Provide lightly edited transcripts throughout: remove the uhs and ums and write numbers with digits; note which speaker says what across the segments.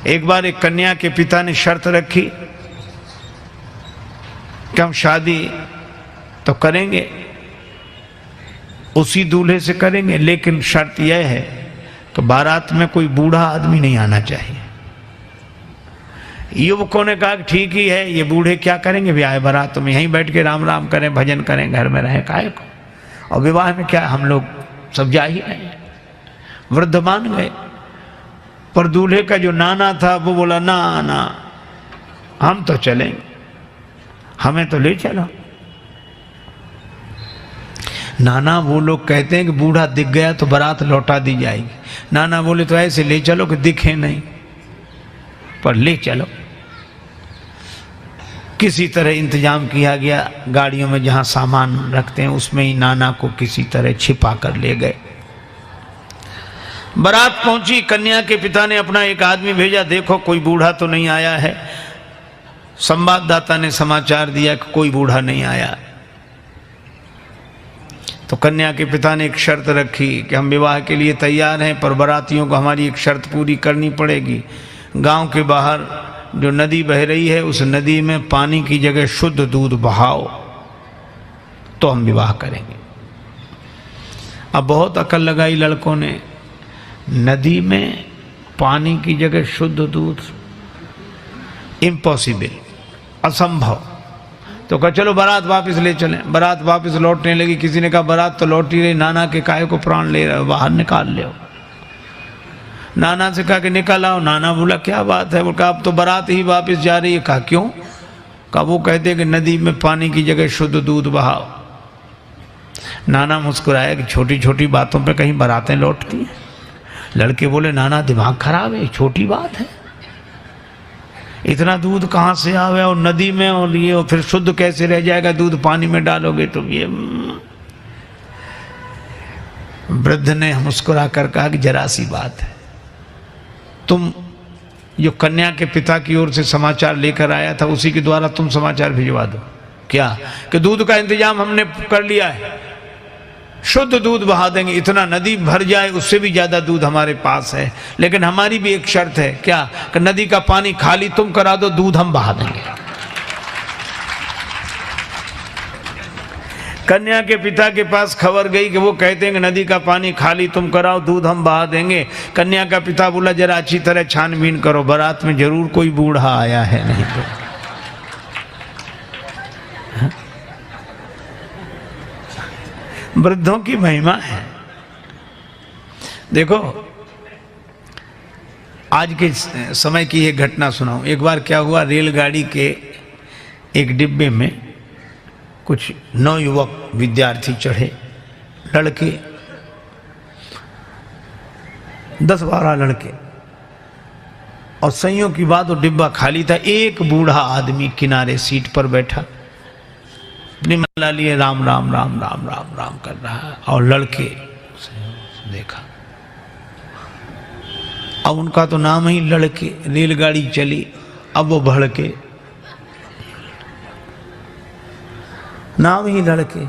Speaker 1: एक बार एक कन्या के पिता ने शर्त रखी कि हम शादी तो करेंगे, उसी दूल्हे से करेंगे, लेकिन शर्त यह है कि बारात में कोई बूढ़ा आदमी नहीं आना चाहिए। युवकों ने कहा ठीक ही है, ये बूढ़े क्या करेंगे ब्याह बारात में, यहीं बैठ के राम राम करें, भजन करें, घर में रहें, काहे को, और विवाह में क्या हम लोग सब जा ही रहे हैं। वृद्ध मान गए, पर दूल्हे का जो नाना था वो बोला ना ना हम तो चलेंगे, हमें तो ले चलो। नाना वो लोग कहते हैं कि बूढ़ा दिख गया तो बारात लौटा दी जाएगी। नाना बोले तो ऐसे ले चलो कि दिखे नहीं, पर ले चलो। किसी तरह इंतजाम किया गया, गाड़ियों में जहां सामान रखते हैं उसमें ही नाना को किसी तरह छिपा कर ले गए। बारात पहुंची, कन्या के पिता ने अपना एक आदमी भेजा, देखो कोई बूढ़ा तो नहीं आया है। संवाददाता ने समाचार दिया कि कोई बूढ़ा नहीं आया। तो कन्या के पिता ने एक शर्त रखी कि हम विवाह के लिए तैयार हैं, पर बारातियों को हमारी एक शर्त पूरी करनी पड़ेगी। गांव के बाहर जो नदी बह रही है उस नदी में पानी की जगह शुद्ध दूध बहाओ तो हम विवाह करेंगे। अब बहुत अकल लगाई लड़कों ने, नदी में पानी की जगह शुद्ध दूध, इम्पॉसिबल, असंभव। तो कहा चलो बारात वापस ले चलें। बारात वापस लौटने लगी। किसी ने कहा बारात तो लौट ही रही, नाना के काहे को प्राण ले रहे हो, बाहर निकाल ले। नाना से कहा कि निकल आओ। नाना बोला क्या बात है, वो कहा अब तो बारात ही वापस जा रही है। कहा क्यों? कहा वो कहते हैं कि नदी में पानी की जगह शुद्ध दूध बहाओ। नाना मुस्कुराया कि छोटी छोटी बातों पे कहीं बारातें लौटती हैं। लड़के बोले नाना दिमाग खराब है, छोटी बात है, इतना दूध कहाँ से आवे और नदी में, और ये और फिर शुद्ध कैसे रह जाएगा, दूध पानी में डालोगे तो ये। वृद्ध ने मुस्कुरा कर कहा कि जरा सी बात है, तुम जो कन्या के पिता की ओर से समाचार लेकर आया था उसी के द्वारा तुम समाचार भिजवा दो। क्या? कि दूध का इंतजाम हमने कर लिया है, शुद्ध दूध बहा देंगे, इतना नदी भर जाए उससे भी ज्यादा दूध हमारे पास है, लेकिन हमारी भी एक शर्त है। क्या? कि नदी का पानी खाली तुम करा दो, दूध हम बहा देंगे। कन्या के पिता के पास खबर गई कि वो कहते हैं कि नदी का पानी खाली तुम कराओ, दूध हम बहा देंगे। कन्या का पिता बोला जरा अच्छी तरह छानबीन करो, बारात में जरूर कोई बूढ़ा आया है, नहीं तो। वृद्धों की महिमा है। देखो आज के समय की एक घटना सुनाऊं। एक बार क्या हुआ, रेलगाड़ी के एक डिब्बे में कुछ नवयुवक विद्यार्थी चढ़े, लड़के 10-12 लड़के, और संयोग की बात वो डिब्बा खाली था। एक बूढ़ा आदमी किनारे सीट पर बैठा अपनी माला लिए राम राम राम राम राम राम कर रहा है, और लड़के देखा। अब उनका तो नाम ही लड़के, रेलगाड़ी चली, अब वो भड़के, नाम ही लड़के,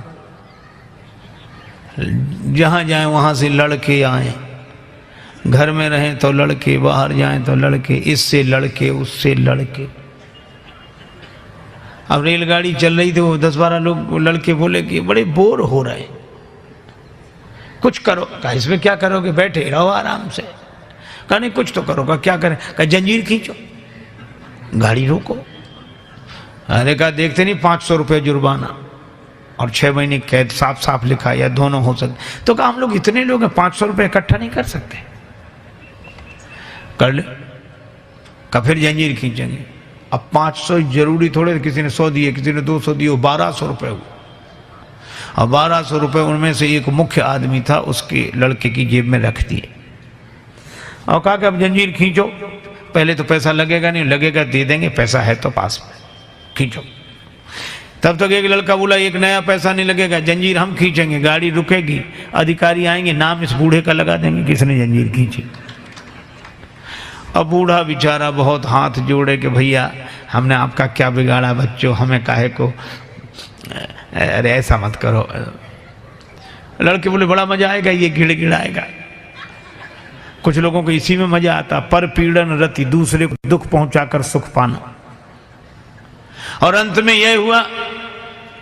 Speaker 1: जहां जाएं वहां से लड़के आए, घर में रहें तो लड़के, बाहर जाएं तो लड़के, इससे लड़के उससे लड़के। अब रेलगाड़ी चल रही थी, वो 10-12 लोग लड़के बोले कि बड़े बोर हो रहे, कुछ करो। कहा इसमें क्या करोगे, बैठे रहो आराम से। कहा नहीं कुछ तो करो। कहा क्या करें? कहा जंजीर खींचो, गाड़ी रोको। अरे कहा देखते नहीं 500 रुपये जुर्माना और 6 महीने कैद, साफ साफ लिखा, या दोनों हो सकते। तो कहा हम लोग इतने लोग हैं, 500 रुपये इकट्ठा नहीं कर सकते। कर ले। कहा फिर जंजीर खींचेंगे। अब 500 जरूरी थोड़े, किसी ने 100 दिए, किसी ने 200 दिए, 1200 रुपये हुए। और 1200 रुपये उनमें से एक मुख्य आदमी था, उसके लड़के की जेब में रख दिए और कहा कि अब जंजीर खींचो। पहले तो पैसा लगेगा नहीं, लगेगा दे देंगे, पैसा है तो पास में, खींचो। तब तक एक लड़का बोला एक नया पैसा नहीं लगेगा, जंजीर हम खींचेंगे, गाड़ी रुकेगी, अधिकारी आएंगे, नाम इस बूढ़े का लगा देंगे किसने जंजीर खींची। अब बूढ़ा बेचारा बहुत हाथ जोड़े कि भैया हमने आपका क्या बिगाड़ा बच्चों, हमें काहे को, अरे ऐसा मत करो। लड़के बोले बड़ा मजा आएगा, ये गिड़गिड़ाएगा, कुछ लोगों को इसी में मजा आता, पर पीड़न रति, दूसरे को दुख पहुंचाकर सुख पाना। और अंत में यह हुआ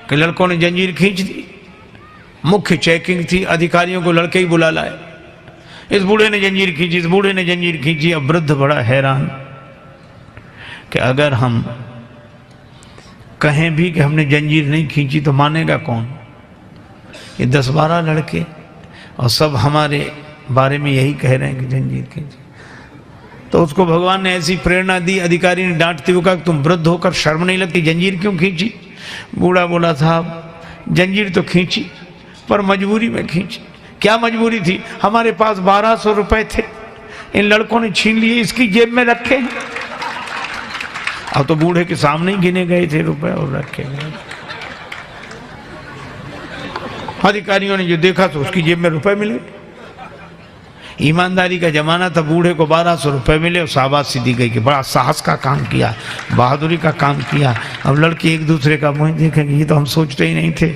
Speaker 1: कि लड़कों ने जंजीर खींच दी। मुख्य चेकिंग थी, अधिकारियों को लड़के ही बुला लाए। इस बूढ़े ने जंजीर खींची, इस बूढ़े ने जंजीर खींची। अब वृद्ध बड़ा हैरान कि अगर हम कहें भी कि हमने जंजीर नहीं खींची तो मानेगा कौन? ये 10-12 लड़के और सब हमारे बारे में यही कह रहे हैं कि जंजीर खींची। तो उसको भगवान ने ऐसी प्रेरणा दी। अधिकारी ने डांटते हुए कहा, तुम वृद्ध होकर शर्म नहीं लगती, जंजीर क्यों खींची? बूढ़ा बोला, साहब जंजीर तो खींची पर मजबूरी में खींची। क्या मजबूरी थी? हमारे पास 1200 रुपए थे, इन लड़कों ने छीन लिए, इसकी जेब में रखे हैं। अब तो बूढ़े के सामने ही गिने गए थे रुपए और रखे गए। अधिकारियों ने जो देखा तो उसकी जेब में रुपए मिले। ईमानदारी का जमाना था, बूढ़े को 1200 रुपए मिले और शाबाशी दी गई कि बड़ा साहस का काम किया, बहादुरी का काम किया। अब लड़के एक दूसरे का मुंह देखेंगे, ये तो हम सोचते ही नहीं थे।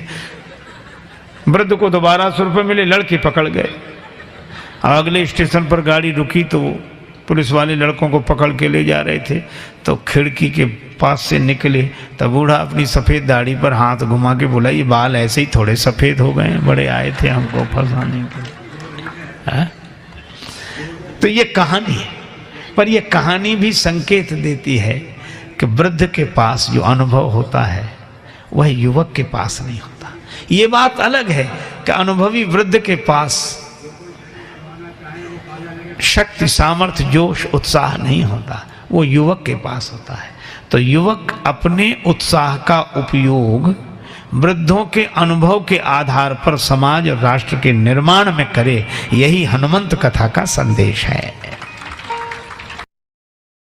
Speaker 1: वृद्ध को तो 1200 रुपए मिले, लड़के पकड़ गए। अगले स्टेशन पर गाड़ी रुकी तो पुलिस वाले लड़कों को पकड़ के ले जा रहे थे। तो खिड़की के पास से निकले तो बूढ़ा अपनी सफ़ेद दाढ़ी पर हाथ घुमा के बोला, ये बाल ऐसे ही थोड़े सफ़ेद हो गए, बड़े आए थे हमको फंसाने के लिए। तो ये कहानी है, पर ये कहानी भी संकेत देती है कि वृद्ध के पास जो अनुभव होता है वह युवक के पास नहीं होता। ये बात अलग है कि अनुभवी वृद्ध के पास शक्ति, सामर्थ्य, जोश, उत्साह नहीं होता, वो युवक के पास होता है। तो युवक अपने उत्साह का उपयोग वृद्धों के अनुभव के आधार पर समाज और राष्ट्र के निर्माण में करे, यही हनुमंत कथा का संदेश है।